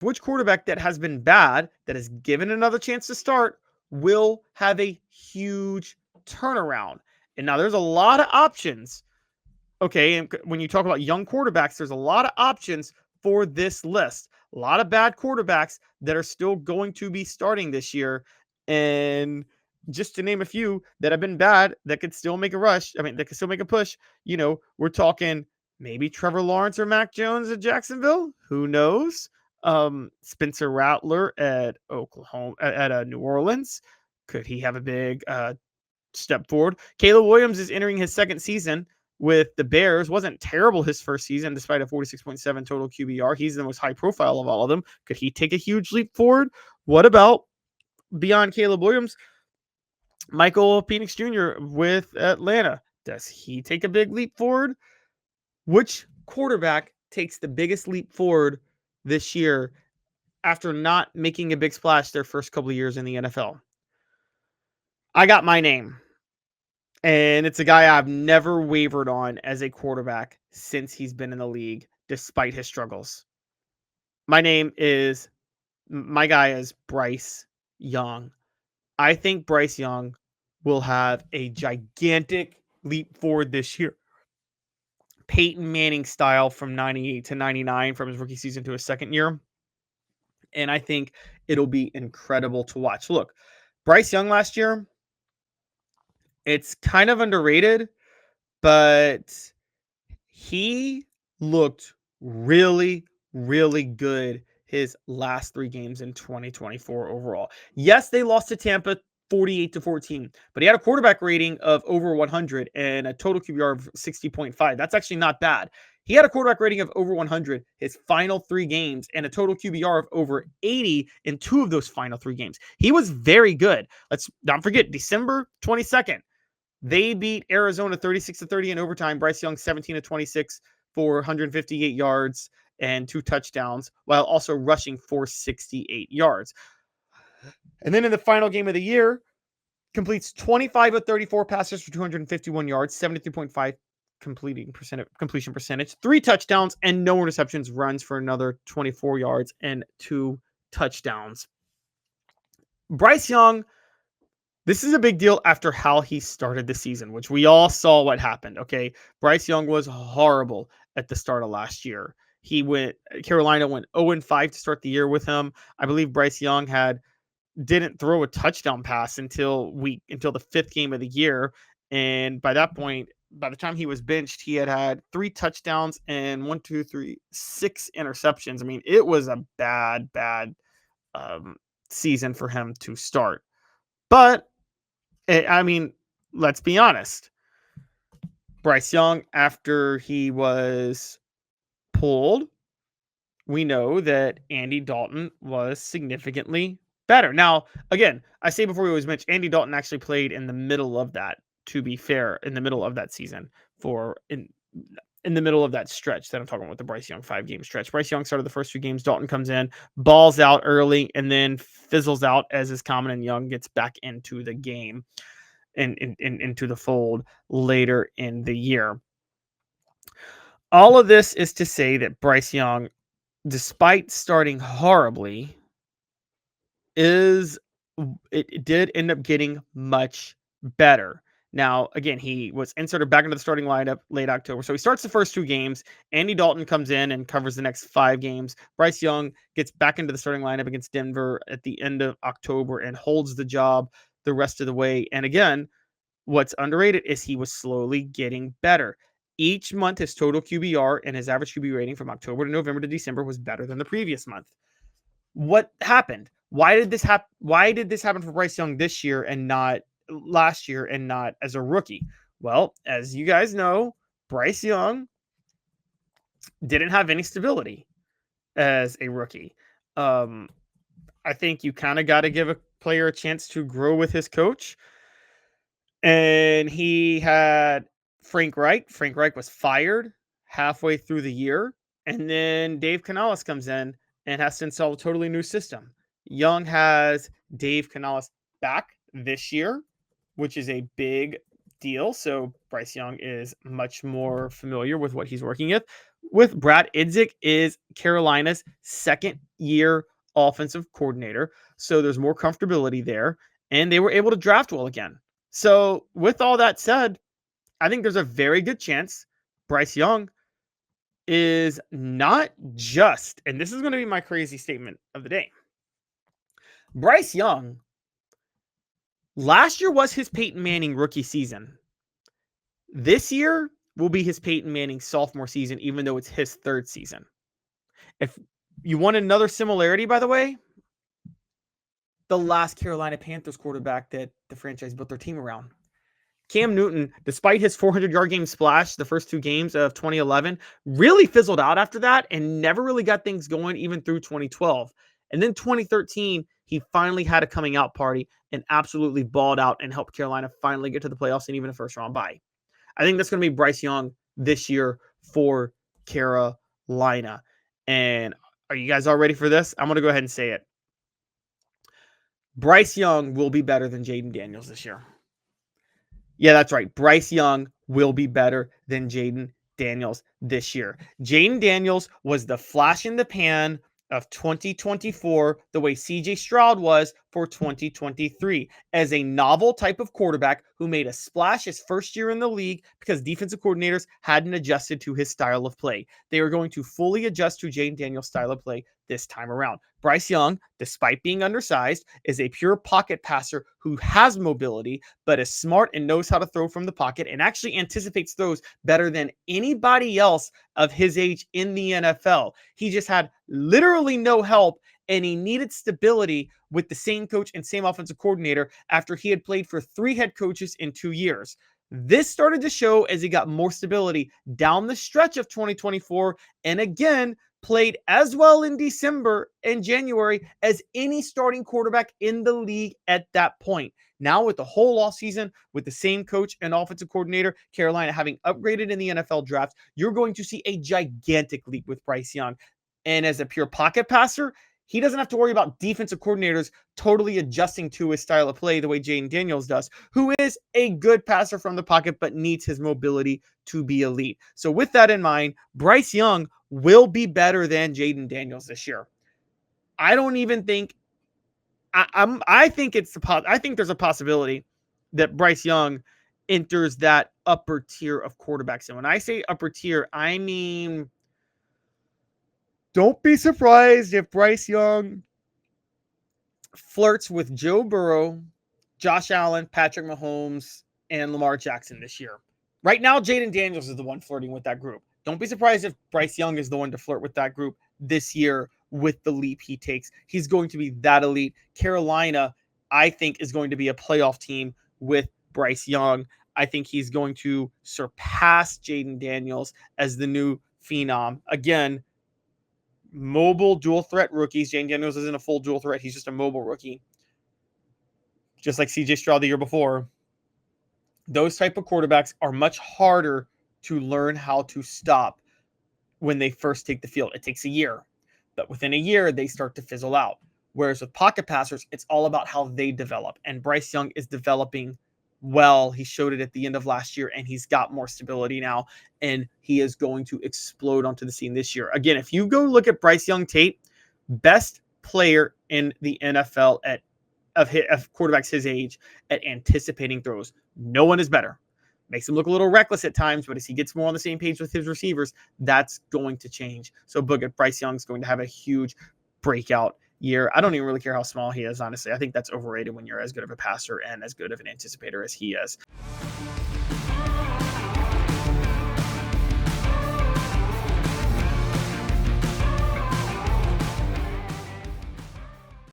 which quarterback that has been bad, that is given another chance to start, will have a huge turnaround. And now there's a lot of options. Okay, and when you talk about young quarterbacks, there's a lot of options for this list. A lot of bad quarterbacks that are still going to be starting this year. And just to name a few that have been bad that could still make a rush, I mean, that could still make a push, we're talking maybe Trevor Lawrence or Mac Jones at Jacksonville. Who knows? Spencer Rattler at Oklahoma, at New Orleans. Could he have a big step forward? Caleb Williams is entering his second season with the Bears. Wasn't terrible his first season, despite a 46.7 total QBR. He's the most high profile of all of them. Could he take a huge leap forward? What about beyond Caleb Williams, Michael Penix Jr. with Atlanta? Does he take a big leap forward? Which quarterback takes the biggest leap forward this year after not making a big splash their first couple of years in the NFL? I got my name. And it's a guy I've never wavered on as a quarterback since he's been in the league, despite his struggles. My guy is Bryce Young. I think Bryce Young will have a gigantic leap forward this year. Peyton Manning style from 98 to 99 from his rookie season to his second year. And I think it'll be incredible to watch. Look, Bryce Young last year, it's kind of underrated, but he looked really, really good his last 3 games in 2024 overall. Yes, they lost to Tampa 48-14, but he had a quarterback rating of over 100 and a total QBR of 60.5. That's actually not bad. He had a quarterback rating of over 100 his final 3 games and a total QBR of over 80 in 2 of those final 3 games. He was very good. Let's not forget December 22nd. They beat Arizona 36-30 in overtime. Bryce Young 17-26 for 158 yards and 2 touchdowns, while also rushing for 68 yards. And then in the final game of the year, completes 25 of 34 passes for 251 yards, 73.5 completion percentage, 3 touchdowns and no interceptions, runs for another 24 yards and 2 touchdowns. Bryce Young, this is a big deal after how he started the season, which we all saw what happened. Okay. Bryce Young was horrible at the start of last year. Carolina went 0-5 to start the year with him. I believe Bryce Young didn't throw a touchdown pass until the 5th game of the year. And by that point, by the time he was benched, he had 3 touchdowns and 6 interceptions. I mean, it was a bad season for him to start. But let's be honest. Bryce Young, after he was pulled, we know that Andy Dalton was significantly better. Now, again, I say before we always mention, Andy Dalton actually played in the middle of that, to be fair, in the middle of that season in the middle of that stretch that I'm talking about, the Bryce Young 5-game stretch. Bryce Young started the first 2 games. Dalton comes in, balls out early, and then fizzles out as is common, and Young gets back into the game and into the fold later in the year. All of this is to say that Bryce Young, despite starting horribly, it did end up getting much better. Now, again, he was inserted back into the starting lineup late October. So he starts the first 2 games. Andy Dalton comes in and covers the next 5 games. Bryce Young gets back into the starting lineup against Denver at the end of October and holds the job the rest of the way. And again, what's underrated is he was slowly getting better. Each month, his total QBR and his average QB rating from October to November to December was better than the previous month. What happened? Why did this happen? Why did this happen for Bryce Young this year and not last year and not as a rookie? Well, as you guys know, Bryce Young didn't have any stability as a rookie. I think you kind of got to give a player a chance to grow with his coach. And he had Frank Reich. Frank Reich was fired halfway through the year. And then Dave Canales comes in and has to install a totally new system. Young has Dave Canales back this year, which is a big deal. So Bryce Young is much more familiar with what he's working with. with Brad Idzik is Carolina's second year offensive coordinator. So there's more comfortability there. And they were able to draft well again. So with all that said, I think there's a very good chance Bryce Young is not just, and this is going to be my crazy statement of the day. Bryce Young, last year was his Peyton Manning rookie season. This year will be his Peyton Manning sophomore season, even though it's his third season. If you want another similarity, by the way, the last Carolina Panthers quarterback that the franchise built their team around. Cam Newton, despite his 400-yard game splash the first two games of 2011, really fizzled out after that and never really got things going even through 2012. And then 2013, he finally had a coming out party and absolutely balled out and helped Carolina finally get to the playoffs and even a first-round bye. I think that's going to be Bryce Young this year for Carolina. And are you guys all ready for this? I'm going to go ahead and say it. Bryce Young will be better than Jaden Daniels this year. Yeah, that's right. Bryce Young will be better than Jaden Daniels this year. Jaden Daniels was the flash in the pan of 2024, the way CJ Stroud was for 2023, as a novel type of quarterback who made a splash his first year in the league because defensive coordinators hadn't adjusted to his style of play. They were going to fully adjust to Jaden Daniels' style of play this time around. Bryce Young, despite being undersized, is a pure pocket passer who has mobility, but is smart and knows how to throw from the pocket and actually anticipates throws better than anybody else of his age in the NFL. He just had literally no help, and he needed stability with the same coach and same offensive coordinator after he had played for 3 head coaches in 2 years. This started to show as he got more stability down the stretch of 2024, and again, played as well in December and January as any starting quarterback in the league at that point. Now with the whole offseason, with the same coach and offensive coordinator, Carolina having upgraded in the NFL draft, you're going to see a gigantic leap with Bryce Young. And as a pure pocket passer, he doesn't have to worry about defensive coordinators totally adjusting to his style of play the way Jaden Daniels does, who is a good passer from the pocket but needs his mobility to be elite. So with that in mind, Bryce Young will be better than Jaden Daniels this year. I don't even think I think there's a possibility that Bryce Young enters that upper tier of quarterbacks. And when I say upper tier, I mean, don't be surprised if Bryce Young flirts with Joe Burrow, Josh Allen, Patrick Mahomes, and Lamar Jackson this year. Right now, Jaden Daniels is the one flirting with that group. Don't be surprised if Bryce Young is the one to flirt with that group this year with the leap he takes. He's going to be that elite. Carolina, I think, is going to be a playoff team with Bryce Young. I think he's going to surpass Jaden Daniels as the new phenom. Again, mobile dual threat rookies. Jaden Daniels isn't a full dual threat. He's just a mobile rookie. Just like CJ Stroud the year before. Those type of quarterbacks are much harder to learn how to stop when they first take the field. It takes a year, but within a year, they start to fizzle out. Whereas with pocket passers, it's all about how they develop. And Bryce Young is developing well. He showed it at the end of last year, and he's got more stability now, and he is going to explode onto the scene this year. Again, if you go look at Bryce Young tape, best player in the NFL of quarterbacks his age at anticipating throws. No one is better. Makes him look a little reckless at times, but as he gets more on the same page with his receivers, that's going to change. So Bryce Young's going to have a huge breakout year. I don't even really care how small he is, honestly. I think that's overrated when you're as good of a passer and as good of an anticipator as he is.